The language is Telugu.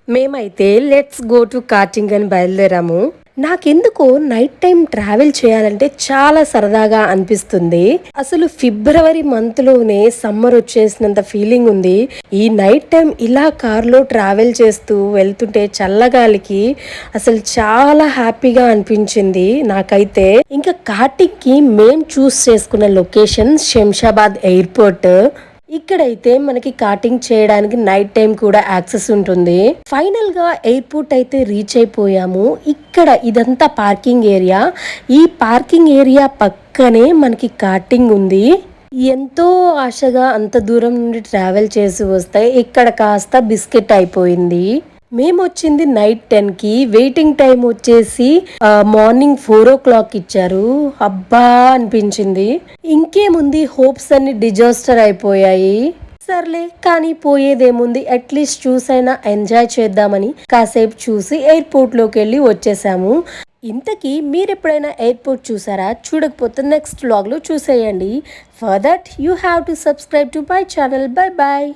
మేమైతే లెట్స్ గో టు కార్టింగ్ అని బయలుదేరాము. నాకెందుకో నైట్ టైం ట్రావెల్ చేయాలంటే చాలా సరదాగా అనిపిస్తుంది. అసలు ఫిబ్రవరి మంత్ లోనే సమ్మర్ వచ్చేసినంత ఫీలింగ్ ఉంది. ఈ నైట్ టైం ఇలా కార్లో ట్రావెల్ చేస్తూ వెళ్తుంటే చల్లగాలికి అసలు చాలా హ్యాపీగా అనిపించింది నాకైతే. ఇంకా కార్టింగ్ కి మేం చూస్ చేసుకున్న లొకేషన్ శంషాబాద్ ఎయిర్పోర్ట్. ఇక్కడైతే మనకి కార్టింగ్ చేయడానికి నైట్ టైం కూడా యాక్సెస్ ఉంటుంది. ఫైనల్ గా ఎయిర్పోర్ట్ అయితే రీచ్ అయిపోయాము. ఇక్కడ ఇదంతా పార్కింగ్ ఏరియా. ఈ పార్కింగ్ ఏరియా పక్కనే మనకి కార్టింగ్ ఉంది. ఎంతో ఆశగా అంత దూరం నుండి ట్రావెల్ చేసి వస్తే ఇక్కడ కాస్త బిస్కెట్ అయిపోయింది. మేము వచ్చింది నైట్ 10కి. వెయిటింగ్ టైం వచ్చేసి మార్నింగ్ 4 o'clock ఇచ్చారు. అబ్బా అనిపించింది. ఇంకేముంది, హోప్స్ అన్ని డిజాస్టర్ అయిపోయాయి. సర్లే కానీ పోయేదేముంది, అట్లీస్ట్ చూసైనా ఎంజాయ్ చేద్దామని కాసేపు చూసి ఎయిర్పోర్ట్ లోకి వెళ్ళి వచ్చేసాము. ఇంతకీ మీరు ఎప్పుడైనా ఎయిర్పోర్ట్ చూసారా? చూడకపోతే నెక్స్ట్ వ్లాగ్ లో చూసేయండి. For that you have to subscribe to my channel. Bye bye.